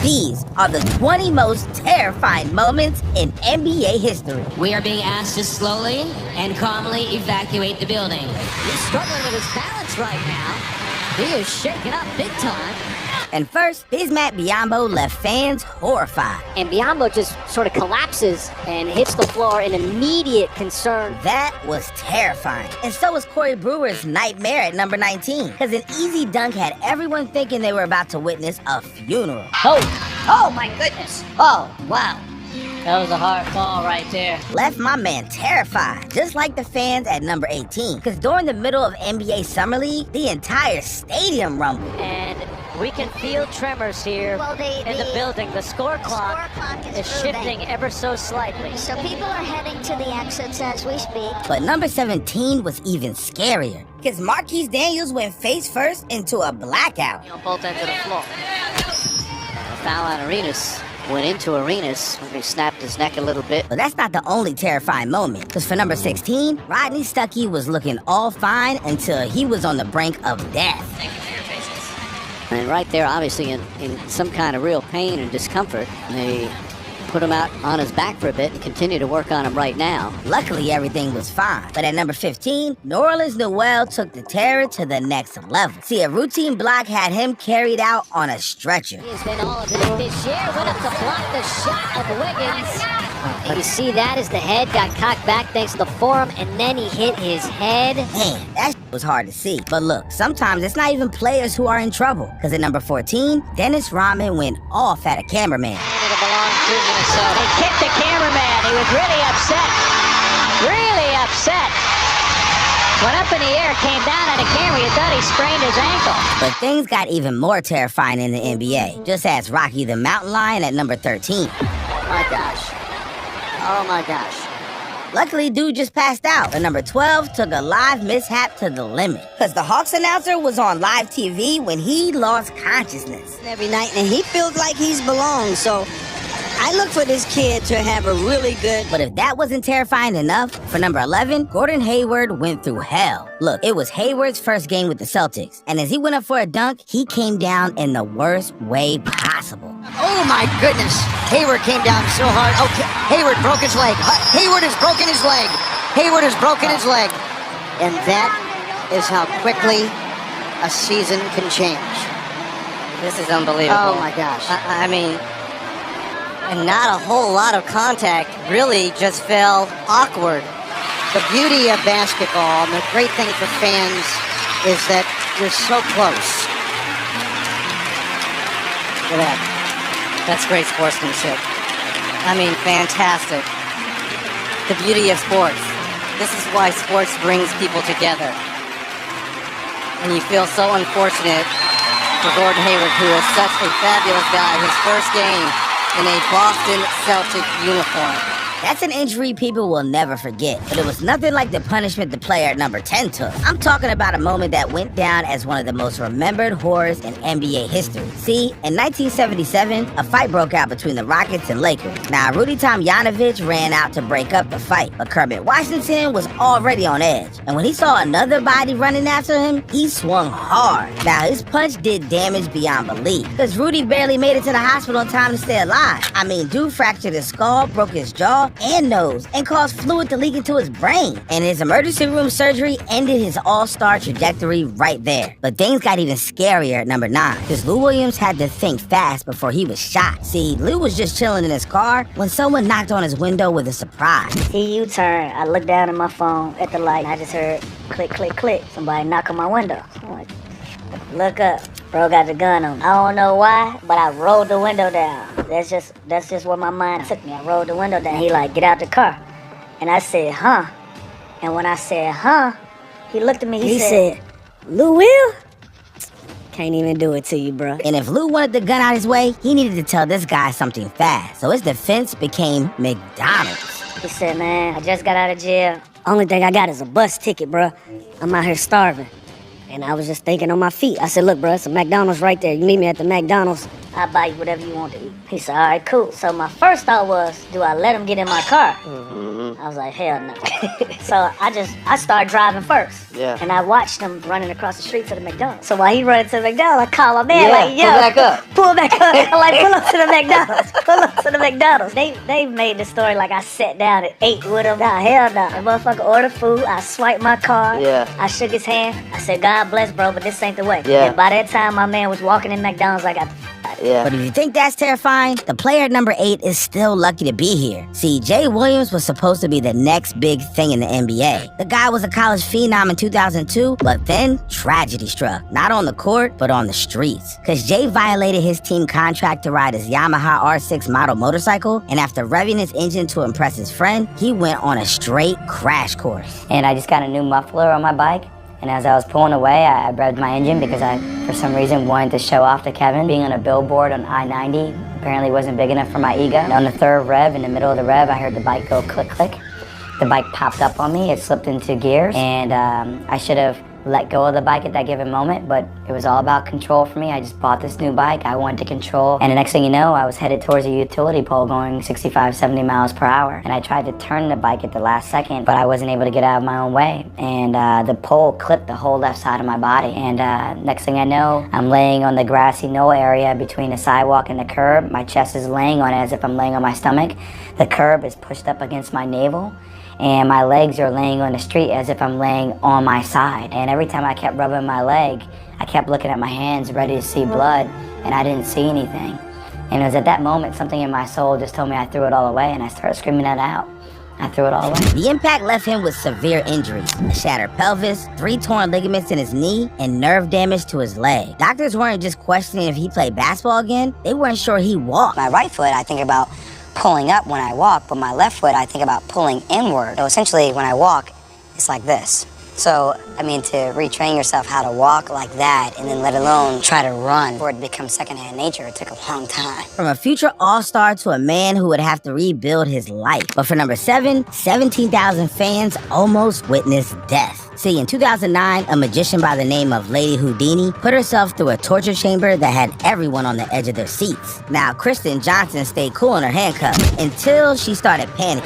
These are the 20 most terrifying moments in NBA history. We are being asked to slowly and calmly evacuate the building. He's struggling with his balance right now. He is shaking up big time. And first, Bismack Biyombo left fans horrified. And Biyombo just sort of collapses and hits the floor in immediate concern. That was terrifying. And so was Corey Brewer's nightmare at number 19. Because an easy dunk had everyone thinking they were about to witness a funeral. Oh my goodness. Oh, wow. That was a hard fall right there. Left my man terrified, just like the fans at number 18. Because during the middle of NBA Summer League, the entire stadium rumbled. And we can feel tremors here in the building. The score clock is shifting ever so slightly. So people are heading to the exits as we speak. But number 17 was even scarier. Because Marquise Daniels went face first into a blackout. Both ends of the floor. A foul on Arenas. Went into Arenas when he snapped his neck a little bit. But that's not the only terrifying moment. Because for number 16, Rodney Stuckey was looking all fine until he was on the brink of death. Thank you for your patience. And right there, obviously in some kind of real pain and discomfort, they put him out on his back for a bit and continue to work on him right now. Luckily, everything was fine. But at number 15, New Orleans Noel took the terror to the next level. See, a routine block had him carried out on a stretcher. He has been all of it this year. Went up to block the shot of Wiggins. And you see that as the head got cocked back thanks to the forearm, and then he hit his head. Man, that was hard to see. But look, sometimes it's not even players who are in trouble. Because at number 14, Dennis Rodman went off at a cameraman. He kicked the cameraman. He was really upset. Really upset. Went up in the air, came down on the camera. You thought he sprained his ankle. But things got even more terrifying in the NBA. Just ask Rocky the Mountain Lion at number 13. Oh my gosh. Oh my gosh. Luckily, dude just passed out. But number 12 took a live mishap to the limit. Because the Hawks announcer was on live TV when he lost consciousness. Every night, and he feels like he's belonged, so I look for this kid to have a really good... But if that wasn't terrifying enough, for number 11, Gordon Hayward went through hell. Look, it was Hayward's first game with the Celtics, and as he went up for a dunk, he came down in the worst way possible. Oh my goodness! Hayward came down so hard. Okay, Hayward broke his leg. Hayward has broken his leg. Hayward has broken his leg. And that is how quickly a season can change. This is unbelievable. Oh my gosh. I mean, and not a whole lot of contact. Really just felt awkward. The beauty of basketball and the great thing for fans is that you're so close. Look at that. That's great sportsmanship. I mean, fantastic. The beauty of sports. This is why sports brings people together. And you feel so unfortunate for Gordon Hayward, who is such a fabulous guy. His first game in a Boston Celtic uniform. That's an injury people will never forget, but it was nothing like the punishment the player at number 10 took. I'm talking about a moment that went down as one of the most remembered horrors in NBA history. See, in 1977, a fight broke out between the Rockets and Lakers. Now, Rudy Tomjanovich ran out to break up the fight, but Kermit Washington was already on edge. And when he saw another body running after him, he swung hard. Now, his punch did damage beyond belief, because Rudy barely made it to the hospital in time to stay alive. I mean, dude fractured his skull, broke his jaw, and nose, and caused fluid to leak into his brain. And his emergency room surgery ended his all-star trajectory right there. But things got even scarier at number 9, because Lou Williams had to think fast before he was shot. See, Lou was just chilling in his car when someone knocked on his window with a surprise. See you turn, I looked down at my phone at the light, and I just heard click, click, click. Somebody knock on my window. I'm like, look up. Bro got the gun on me. I don't know why, but I rolled the window down. That's just where my mind took me. I rolled the window down. He like, get out the car. And I said, huh? And when I said, huh, he looked at me, he said, Lou Will? Can't even do it to you, bro. And if Lou wanted the gun out his way, he needed to tell this guy something fast. So his defense became McDonald's. He said, man, I just got out of jail. Only thing I got is a bus ticket, bro. I'm out here starving. And I was just thinking on my feet. I said, look, bro, it's a McDonald's right there. You meet me at the McDonald's. I'll buy you whatever you want to eat. He said, all right, cool. So my first thought was, do I let him get in my car? I was like, hell no. So I started driving first. Yeah. And I watched him running across the street to the McDonald's. So while he running to the McDonald's, I called my man like, yo. Pull back up. Pull back up. I'm like, pull up to the McDonald's. Pull up to the McDonald's. They made the story like I sat down and ate with him. Nah, hell no. The motherfucker ordered food. I swiped my card. Yeah. I shook his hand. I said, God bless, bro, but this ain't the way. Yeah. And by that time, my man was walking in McDonald's. I got Yeah. But if you think that's terrifying, the player at number 8 is still lucky to be here. See, Jay Williams was supposed to be the next big thing in the NBA. The guy was a college phenom in 2002, but then tragedy struck. Not on the court, but on the streets. Cause Jay violated his team contract to ride his Yamaha R6 model motorcycle, and after revving his engine to impress his friend, he went on a straight crash course. And I just got a new muffler on my bike. And as I was pulling away, I revved my engine because I, for some reason, wanted to show off to Kevin. Being on a billboard on I-90 apparently wasn't big enough for my ego. And on the third rev, in the middle of the rev, I heard the bike go click, click. The bike popped up on me. It slipped into gears. And I should have let go of the bike at that given moment, but it was all about control for me. I just bought this new bike. I wanted to control. And the next thing you know, I was headed towards a utility pole going 65, 70 miles per hour. And I tried to turn the bike at the last second, but I wasn't able to get out of my own way. And the pole clipped the whole left side of my body. And next thing I know, I'm laying on the grassy knoll area between the sidewalk and the curb. My chest is laying on it as if I'm laying on my stomach. The curb is pushed up against my navel. And my legs are laying on the street as if I'm laying on my side. And every time I kept rubbing my leg, I kept looking at my hands ready to see blood, and I didn't see anything. And it was at that moment something in my soul just told me I threw it all away, and I started screaming that out. I threw it all away. The impact left him with severe injuries, a shattered pelvis, 3 torn ligaments in his knee, and nerve damage to his leg. Doctors weren't just questioning if he played basketball again, they weren't sure he walked. My right foot, I think about pulling up when I walk, but my left foot, I think about pulling inward. So essentially, when I walk, it's like this. So, I mean, to retrain yourself how to walk like that, and then let alone try to run, for it to become secondhand nature, it took a long time. From a future all-star to a man who would have to rebuild his life. But for number 7, 17,000 fans almost witnessed death. See, in 2009, a magician by the name of Lady Houdini put herself through a torture chamber that had everyone on the edge of their seats. Now, Kristen Johnson stayed cool in her handcuffs until she started panicking.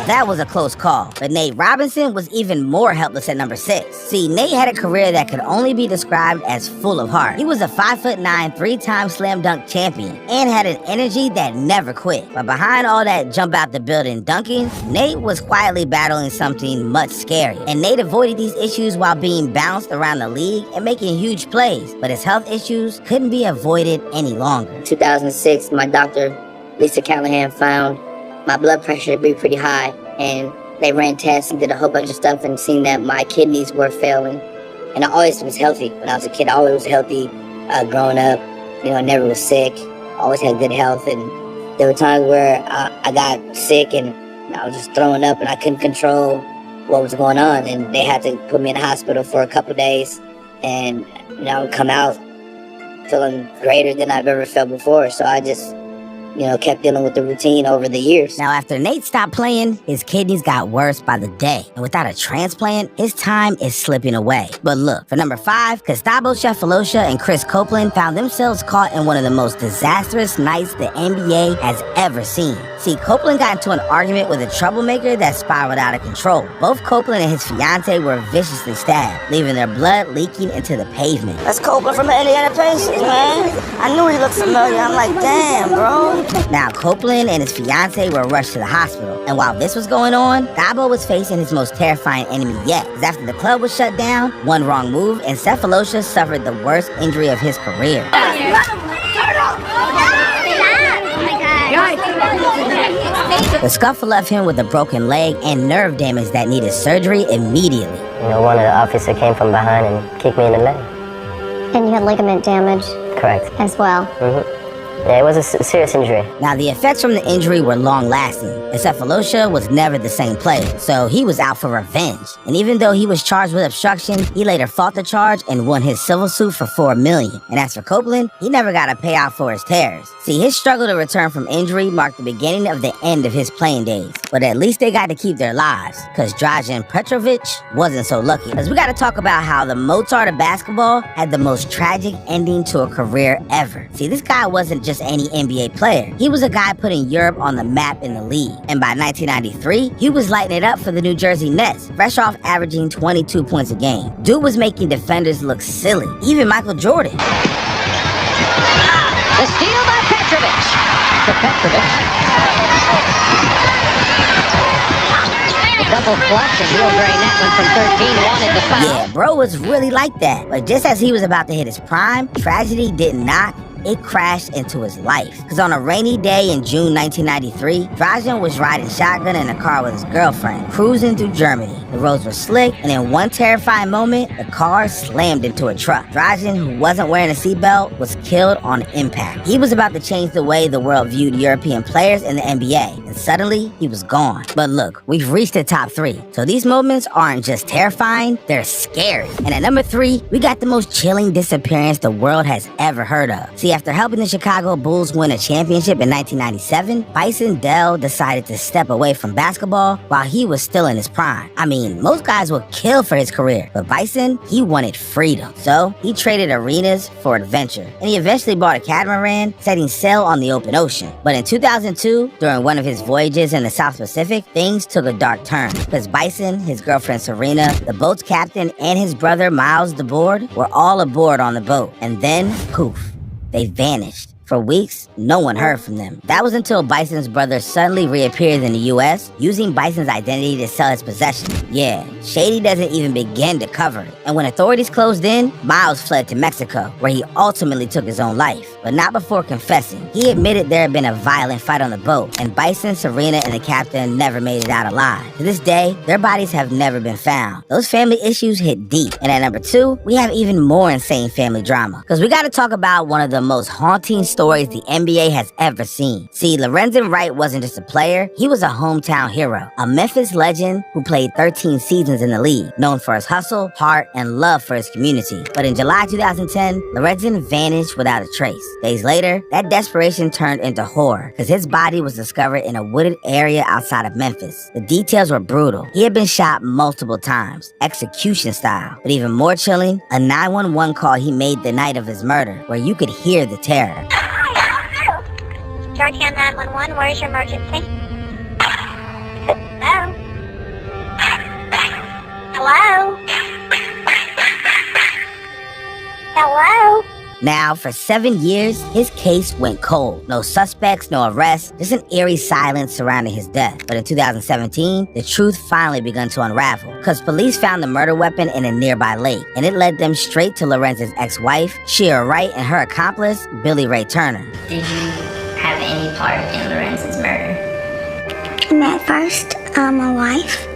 That was a close call, but Nate Robinson was even more helpless at number 6. See, Nate had a career that could only be described as full of heart. He was a 5'9", 3-time slam dunk champion, and had an energy that never quit. But behind all that jump out the building dunking, Nate was quietly battling something much scarier. And Nate avoided these issues while being bounced around the league and making huge plays, but his health issues couldn't be avoided any longer. In 2006, my doctor, Lisa Callahan, found my blood pressure to be pretty high, and they ran tests and did a whole bunch of stuff and seen that my kidneys were failing. And I always was healthy. When I was a kid, I always was healthy growing up. You know, I never was sick. Always had good health. And there were times where I got sick and I was just throwing up and I couldn't control what was going on. And they had to put me in the hospital for a couple days. And, you know, I would come out feeling greater than I've ever felt before. So I just, you know, kept dealing with the routine over the years. Now, after Nate stopped playing, his kidneys got worse by the day. And without a transplant, his time is slipping away. But look, for number 5, Gustavo Cephalosha and Chris Copeland found themselves caught in one of the most disastrous nights the NBA has ever seen. See, Copeland got into an argument with a troublemaker that spiraled out of control. Both Copeland and his fiancée were viciously stabbed, leaving their blood leaking into the pavement. That's Copeland from the Indiana Pacers, man. I knew he looked familiar. I'm like, damn, bro. Now, Copeland and his fiancée were rushed to the hospital. And while this was going on, Dabo was facing his most terrifying enemy yet. Because after the club was shut down, one wrong move, and Cephalosha suffered the worst injury of his career. The scuffle left him with a broken leg and nerve damage that needed surgery immediately. You know, one of the officers came from behind and kicked me in the leg. And you had ligament damage Correct. as well. Mm-hmm. Yeah, it was a serious injury. Now, the effects from the injury were long-lasting. Encephalosha was never the same player, so he was out for revenge. And even though he was charged with obstruction, he later fought the charge and won his civil suit for $4 million. And as for Copeland, he never got a payout for his tears. See, his struggle to return from injury marked the beginning of the end of his playing days. But at least they got to keep their lives, because Dražen Petrovic wasn't so lucky. Because we got to talk about how the Mozart of basketball had the most tragic ending to a career ever. See, this guy wasn't just any NBA player. He was a guy putting Europe on the map in the league. And by 1993, he was lighting it up for the New Jersey Nets, fresh off averaging 22 points a game. Dude was making defenders look silly, even Michael Jordan. The steal by Petrovic. To Petrovic. The double clutch, and he'll drain that one from 13, wanted the foul. Yeah, bro was really like that. But just as he was about to hit his prime, tragedy did not. It crashed into his life. Because on a rainy day in June 1993, Dražen was riding shotgun in a car with his girlfriend, cruising through Germany. The roads were slick, and in one terrifying moment, the car slammed into a truck. Dražen, who wasn't wearing a seatbelt, was killed on impact. He was about to change the way the world viewed European players in the NBA, and suddenly, he was gone. But look, we've reached the top 3. So these moments aren't just terrifying, they're scary. And at number 3, we got the most chilling disappearance the world has ever heard of. See, after helping the Chicago Bulls win a championship in 1997, Bison Dell decided to step away from basketball while he was still in his prime. I mean, most guys would kill for his career, but Bison, he wanted freedom. So he traded arenas for adventure, and he eventually bought a catamaran, setting sail on the open ocean. But in 2002, during one of his voyages in the South Pacific, things took a dark turn, because Bison, his girlfriend Serena, the boat's captain, and his brother Miles DeBoard were all aboard on the boat. And then, poof. They vanished. For weeks, no one heard from them. That was until Bison's brother suddenly reappeared in the US, using Bison's identity to sell his possessions. Yeah, Shady doesn't even begin to cover it. And when authorities closed in, Miles fled to Mexico, where he ultimately took his own life. But not before confessing. He admitted there had been a violent fight on the boat, and Bison, Serena, and the captain never made it out alive. To this day, their bodies have never been found. Those family issues hit deep. And at number 2, we have even more insane family drama. Because we gotta talk about one of the most haunting stories the NBA has ever seen. See, Lorenzen Wright wasn't just a player, he was a hometown hero, a Memphis legend who played 13 seasons in the league, known for his hustle, heart, and love for his community. But in July 2010, Lorenzen vanished without a trace. Days later, that desperation turned into horror, because his body was discovered in a wooded area outside of Memphis. The details were brutal. He had been shot multiple times, execution style. But even more chilling, a 911 call he made the night of his murder, where you could hear the terror. Georgetown 911, where's your emergency? Hello? Hello? Hello? Now, for 7 years, his case went cold. No suspects, no arrests, just an eerie silence surrounding his death. But in 2017, the truth finally began to unravel, because police found the murder weapon in a nearby lake, and it led them straight to Lorenzen's ex-wife, Shira Wright, and her accomplice, Billy Ray Turner. Did you have any part in Lorenzen's murder? At first, I'm a wife,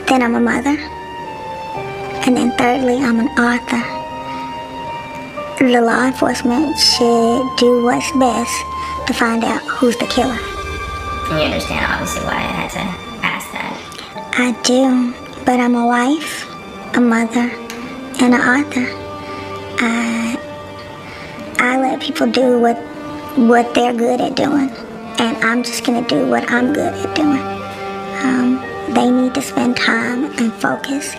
then I'm a mother, and then thirdly, I'm an author. The law enforcement should do what's best to find out who's the killer. You understand, obviously, why I had to ask that. I do, but I'm a wife, a mother, and an author. I let people do what they're good at doing, and I'm just gonna do what I'm good at doing. They need to spend time and focus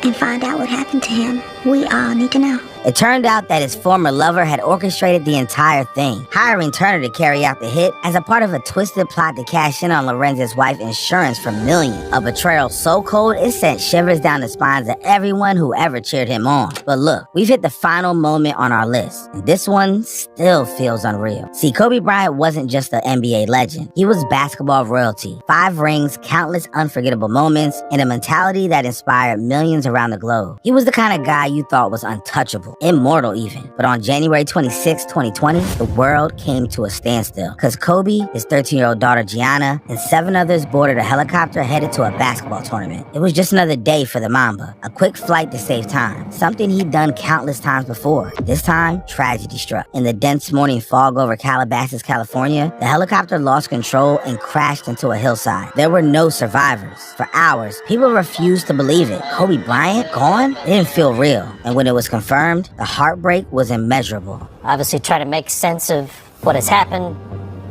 and find out what happened to him. We all need to know. It turned out that his former lover had orchestrated the entire thing, hiring Turner to carry out the hit as a part of a twisted plot to cash in on Lorenzen's wife's insurance for millions. A betrayal so cold it sent shivers down the spines of everyone who ever cheered him on. But look, we've hit the final moment on our list, and this one still feels unreal. See, Kobe Bryant wasn't just an NBA legend. He was basketball royalty. 5 rings, countless unforgettable moments, and a mentality that inspired millions around the globe. He was the kind of guy you thought was untouchable. immortal even. But on January 26, 2020, the world came to a standstill because Kobe, his 13-year-old daughter Gianna, and 7 others boarded a helicopter headed to a basketball tournament. It was just another day for the Mamba, a quick flight to save time, something he'd done countless times before. This time, tragedy struck. In the dense morning fog over Calabasas, California, the helicopter lost control and crashed into a hillside. There were no survivors. For hours, people refused to believe it. Kobe Bryant gone? It didn't feel real. And when it was confirmed, the heartbreak was immeasurable. Obviously, try to make sense of what has happened.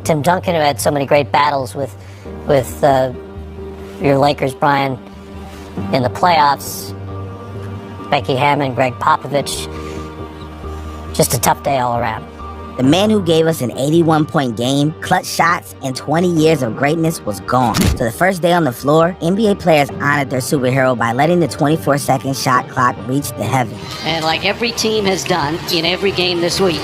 Tim Duncan, who had so many great battles with your Lakers, Brian, in the playoffs. Becky Hammond, Greg Popovich. Just a tough day all around. The man who gave us an 81-point game, clutch shots, and 20 years of greatness was gone. So the first day on the floor, NBA players honored their superhero by letting the 24-second shot clock reach the heavens. And like every team has done in every game this week,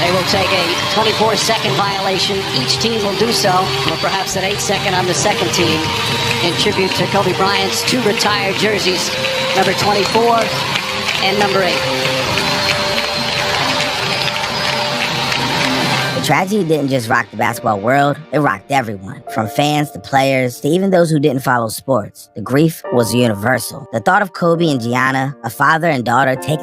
they will take a 24-second violation. Each team will do so, or perhaps an 8-second on the second team, in tribute to Kobe Bryant's 2 retired jerseys, number 24 and number 8. The tragedy didn't just rock the basketball world, it rocked everyone, from fans to players to even those who didn't follow sports. The grief was universal. The thought of Kobe and Gianna, a father and daughter taken